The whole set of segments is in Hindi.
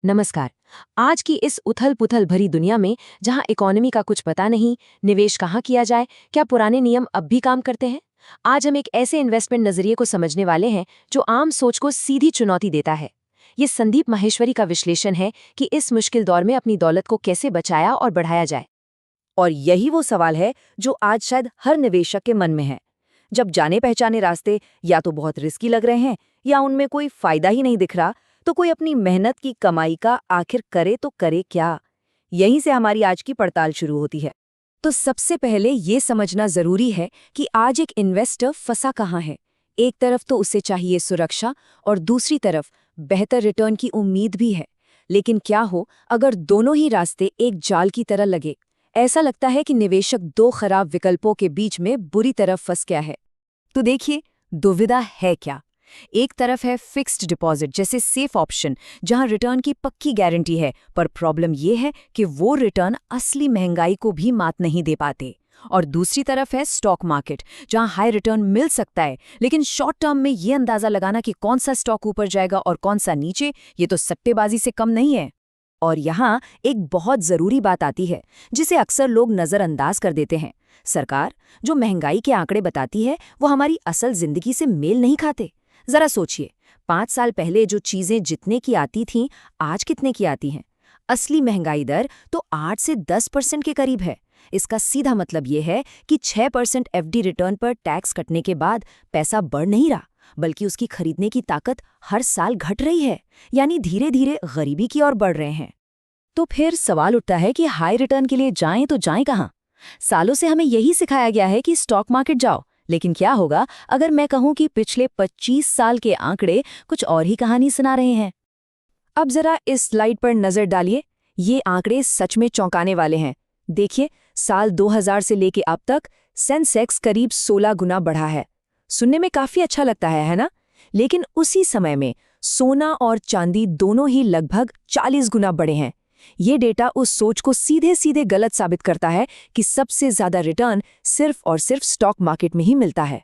नमस्कार। आज की इस उथल-पुथल भरी दुनिया में जहां इकोनॉमी का कुछ पता नहीं, निवेश कहाँ किया जाए, क्या पुराने नियम अब भी काम करते हैं? आज हम एक ऐसे इन्वेस्टमेंट नजरिए को समझने वाले हैं जो आम सोच को सीधी चुनौती देता है। ये संदीप माहेश्वरी का विश्लेषण है कि इस मुश्किल दौर में अपनी दौलत को कैसे बचाया और बढ़ाया जाए। और यही वो सवाल है जो आज शायद हर निवेशक के मन में है। जब जाने पहचाने रास्ते या तो बहुत रिस्की लग रहे हैं या उनमें कोई फायदा ही नहीं दिख रहा, तो कोई अपनी मेहनत की कमाई का आखिर करे तो करे क्या? यहीं से हमारी आज की पड़ताल शुरू होती है। तो सबसे पहले ये समझना जरूरी है कि आज एक इन्वेस्टर फंसा कहाँ है। एक तरफ तो उसे चाहिए सुरक्षा और दूसरी तरफ बेहतर रिटर्न की उम्मीद भी है। लेकिन क्या हो अगर दोनों ही रास्ते एक जाल की तरह लगे? ऐसा लगता है कि निवेशक दो खराब विकल्पों के बीच में बुरी तरह फंस गया है। तो देखिए, दुविधा है क्या? एक तरफ है फिक्स्ड डिपॉजिट जैसे सेफ ऑप्शन, जहां रिटर्न की पक्की गारंटी है, पर प्रॉब्लम यह है कि वो रिटर्न असली महंगाई को भी मात नहीं दे पाते। और दूसरी तरफ है स्टॉक मार्केट, जहां हाई रिटर्न मिल सकता है, लेकिन शॉर्ट टर्म में ये अंदाजा लगाना कि कौन सा स्टॉक ऊपर जाएगा और कौन सा नीचे, ये तो सट्टेबाजी से कम नहीं है। और यहाँ एक बहुत जरूरी बात आती है जिसे अक्सर लोग नजरअंदाज कर देते हैं। सरकार जो महंगाई के आंकड़े बताती है वो हमारी असल जिंदगी से मेल नहीं खाते। जरा सोचिए, 5 साल पहले जो चीजें जितने की आती थीं, आज कितने की आती हैं? असली महंगाई दर तो 8 से 10% के करीब है। इसका सीधा मतलब ये है कि 6% एफडी रिटर्न पर टैक्स कटने के बाद पैसा बढ़ नहीं रहा, बल्कि उसकी खरीदने की ताकत हर साल घट रही है। यानी धीरे धीरे गरीबी की ओर बढ़ रहे हैं। तो फिर सवाल उठता है कि हाई रिटर्न के लिए जाएं तो जाएं कहाँ? सालों से हमें यही सिखाया गया है कि स्टॉक मार्केट जाओ, लेकिन क्या होगा अगर मैं कहूं कि पिछले 25 साल के आंकड़े कुछ और ही कहानी सुना रहे हैं? अब जरा इस स्लाइड पर नजर डालिए। ये आंकड़े सच में चौंकाने वाले हैं। देखिए, साल 2000 से लेके अब तक सेंसेक्स करीब 16 गुना बढ़ा है। सुनने में काफी अच्छा लगता है ना? लेकिन उसी समय में सोना और चांदी दोनों ही लगभग 40 गुना बढ़े हैं। ये डेटा उस सोच को सीधे सीधे गलत साबित करता है कि सबसे ज्यादा रिटर्न सिर्फ और सिर्फ स्टॉक मार्केट में ही मिलता है।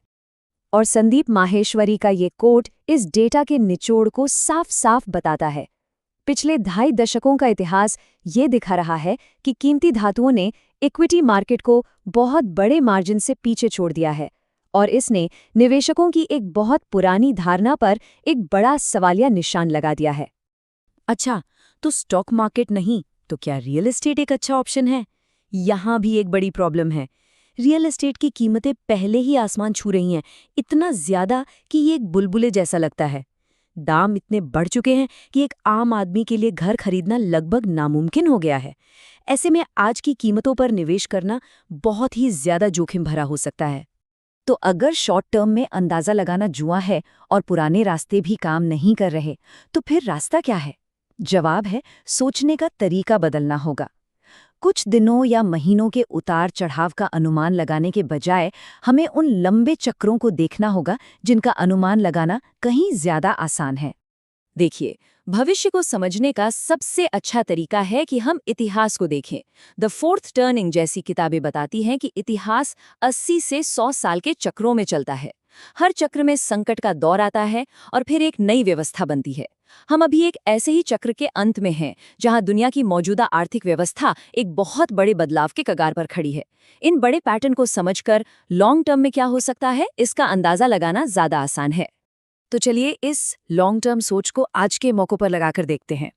और संदीप माहेश्वरी का ये कोट इस डेटा के निचोड़ को साफ साफ बताता है। पिछले 2.5 दशकों का इतिहास ये दिखा रहा है कि कीमती धातुओं ने इक्विटी मार्केट को बहुत बड़े मार्जिन से पीछे छोड़ दिया है, और इसने निवेशकों की एक बहुत पुरानी धारणा पर एक बड़ा सवालिया निशान लगा दिया है। अच्छा, तो स्टॉक मार्केट नहीं तो क्या रियल एस्टेट एक अच्छा ऑप्शन है? यहाँ भी एक बड़ी प्रॉब्लम है। रियल एस्टेट की कीमतें पहले ही आसमान छू रही हैं, इतना ज्यादा कि ये एक बुलबुले जैसा लगता है। दाम इतने बढ़ चुके हैं कि एक आम आदमी के लिए घर खरीदना लगभग नामुमकिन हो गया है। ऐसे में आज की कीमतों पर निवेश करना बहुत ही ज्यादा जोखिम भरा हो सकता है। तो अगर शॉर्ट टर्म में अंदाजा लगाना जुआ है और पुराने रास्ते भी काम नहीं कर रहे, तो फिर रास्ता क्या है? जवाब है, सोचने का तरीका बदलना होगा। कुछ दिनों या महीनों के उतार चढ़ाव का अनुमान लगाने के बजाय हमें उन लंबे चक्रों को देखना होगा जिनका अनुमान लगाना कहीं ज्यादा आसान है। देखिए, भविष्य को समझने का सबसे अच्छा तरीका है कि हम इतिहास को देखें। द फोर्थ टर्निंग जैसी किताबें बताती हैं कि इतिहास 80 से 100 साल के चक्रों में चलता है। हर चक्र में संकट का दौर आता है और फिर एक नई व्यवस्था बनती है। हम अभी एक ऐसे ही चक्र के अंत में हैं, जहां दुनिया की मौजूदा आर्थिक व्यवस्था एक बहुत बड़े बदलाव के कगार पर खड़ी है। इन बड़े पैटर्न को समझकर लॉन्ग टर्म में क्या हो सकता है, इसका अंदाजा लगाना ज्यादा आसान है। तो चलिए इस लॉन्ग टर्म सोच को आज के मौकों पर लगाकर देखते हैं।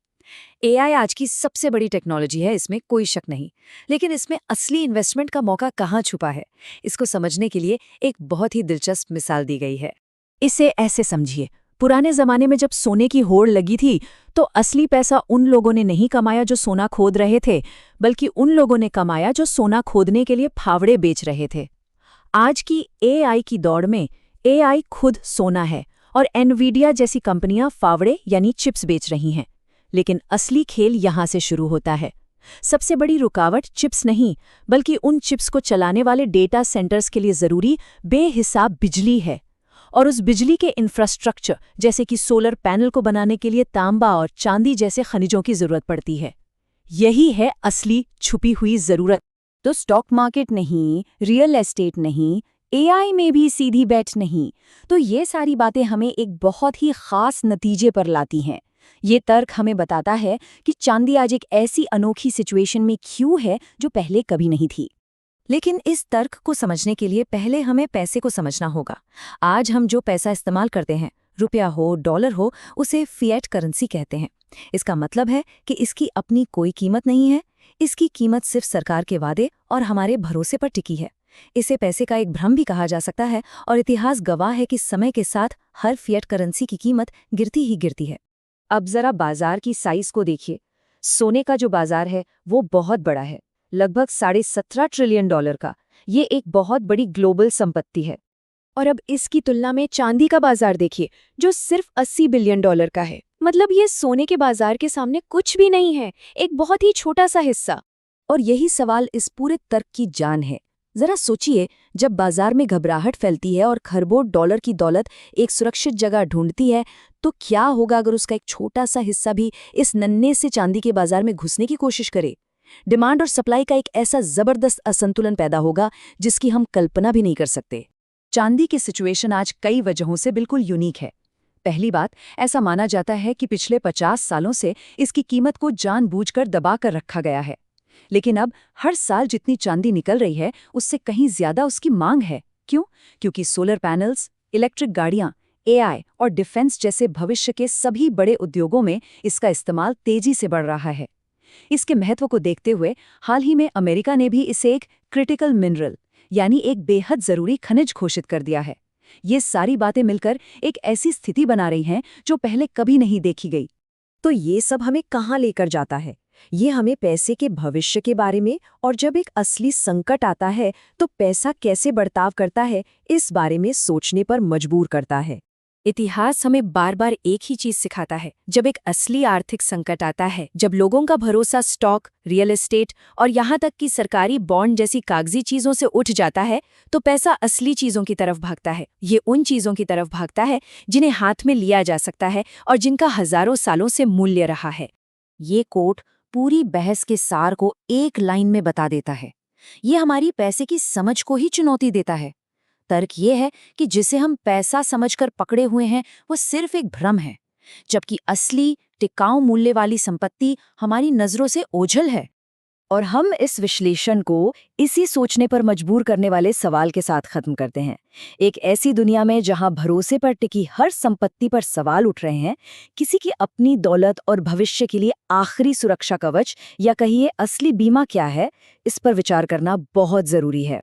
एआई आज की सबसे बड़ी टेक्नोलॉजी है, इसमें कोई शक नहीं। लेकिन इसमें असली इन्वेस्टमेंट का मौका कहाँ छुपा है, इसको समझने के लिए एक बहुत ही दिलचस्प मिसाल दी गई है। इसे ऐसे समझिए, पुराने जमाने में जब सोने की होड़ लगी थी, तो असली पैसा उन लोगों ने नहीं कमाया जो सोना खोद रहे थे, बल्कि उन लोगों ने कमाया जो सोना खोदने के लिए फावड़े बेच रहे थे। आज की एआई की दौड़ में एआई खुद सोना है और एनवीडिया जैसी कंपनियां फावड़े यानी चिप्स बेच रही हैं। लेकिन असली खेल यहां से शुरू होता है। सबसे बड़ी रुकावट चिप्स नहीं, बल्कि उन चिप्स को चलाने वाले डेटा सेंटर्स के लिए जरूरी बेहिसाब बिजली है। और उस बिजली के इंफ्रास्ट्रक्चर जैसे कि सोलर पैनल को बनाने के लिए तांबा और चांदी जैसे खनिजों की जरूरत पड़ती है। यही है असली छुपी हुई जरूरत। तो स्टॉक मार्केट नहीं, रियल एस्टेट नहीं, एआई में भी सीधी बेट नहीं। तो ये सारी बातें हमें एक बहुत ही खास नतीजे पर लाती हैं। ये तर्क हमें बताता है कि चांदी आज एक ऐसी अनोखी सिचुएशन में क्यों है जो पहले कभी नहीं थी। लेकिन इस तर्क को समझने के लिए पहले हमें पैसे को समझना होगा। आज हम जो पैसा इस्तेमाल करते हैं, रुपया हो, डॉलर हो, उसे फिएट करेंसी कहते हैं। इसका मतलब है कि इसकी अपनी कोई कीमत नहीं है। इसकी कीमत सिर्फ सरकार के वादे और हमारे भरोसे पर टिकी है। इसे पैसे का एक भ्रम भी कहा जा सकता है और इतिहास गवाह है कि समय के साथ हर फिएट करेंसी की कीमत गिरती ही गिरती है। अब जरा बाजार की साइज को देखिए। सोने का जो बाजार है वो बहुत बड़ा है, लगभग $17.5 ट्रिलियन का। ये एक बहुत बड़ी ग्लोबल संपत्ति है। और अब इसकी तुलना में चांदी का बाजार देखिए, जो सिर्फ $80 बिलियन का है। मतलब ये सोने के बाजार के सामने कुछ भी नहीं है, एक बहुत ही छोटा सा हिस्सा। और यही सवाल इस पूरे तर्क की जान है। जरा सोचिए, जब बाजार में घबराहट फैलती है और खरबों डॉलर की दौलत एक सुरक्षित जगह ढूंढती है, तो क्या होगा अगर उसका एक छोटा सा हिस्सा भी इस नन्हे से चांदी के बाजार में घुसने की कोशिश करे? डिमांड और सप्लाई का एक ऐसा जबरदस्त असंतुलन पैदा होगा जिसकी हम कल्पना भी नहीं कर सकते। चांदी की सिचुएशन आज कई वजहों से बिल्कुल यूनिक है। पहली बात, ऐसा माना जाता है कि पिछले 50 सालों से इसकी कीमत को जानबूझकर दबा कर रखा गया है। लेकिन अब हर साल जितनी चांदी निकल रही है, उससे कहीं ज्यादा उसकी मांग है। क्यों? क्योंकि सोलर पैनल्स, इलेक्ट्रिक गाड़ियां, एआई और डिफेंस जैसे भविष्य के सभी बड़े उद्योगों में इसका इस्तेमाल तेजी से बढ़ रहा है। इसके महत्व को देखते हुए हाल ही में अमेरिका ने भी इसे एक क्रिटिकल मिनरल यानी एक बेहद जरूरी खनिज घोषित कर दिया है। ये सारी बातें मिलकर एक ऐसी स्थिति बना रही हैं जो पहले कभी नहीं देखी गई। तो ये सब हमें कहाँ लेकर जाता है? ये हमें पैसे के भविष्य के बारे में और जब एक असली संकट आता है तो पैसा कैसे बर्ताव करता है, इस बारे में सोचने पर मजबूर करता है। इतिहास हमें बार बार एक ही चीज सिखाता है। जब एक असली आर्थिक संकट आता है, जब लोगों का भरोसा स्टॉक, रियल एस्टेट और यहाँ तक कि सरकारी बॉन्ड जैसी कागजी चीजों से उठ जाता है, तो पैसा असली चीजों की तरफ भागता है। ये उन चीजों की तरफ भागता है जिन्हें हाथ में लिया जा सकता है और जिनका हजारों सालों से मूल्य रहा है। ये कोट पूरी बहस के सार को एक लाइन में बता देता है। ये हमारी पैसे की समझ को ही चुनौती देता है। तर्क ये है कि जिसे हम पैसा समझकर पकड़े हुए हैं वो सिर्फ एक भ्रम है, जबकि असली टिकाऊ मूल्य वाली संपत्ति हमारी नजरों से ओझल है। और हम इस विश्लेषण को इसी सोचने पर मजबूर करने वाले सवाल के साथ खत्म करते हैं। एक ऐसी दुनिया में जहां भरोसे पर टिकी हर संपत्ति पर सवाल उठ रहे हैं, किसी की अपनी दौलत और भविष्य के लिए आखिरी सुरक्षा कवच या कहिए असली बीमा क्या है, इस पर विचार करना बहुत जरूरी है।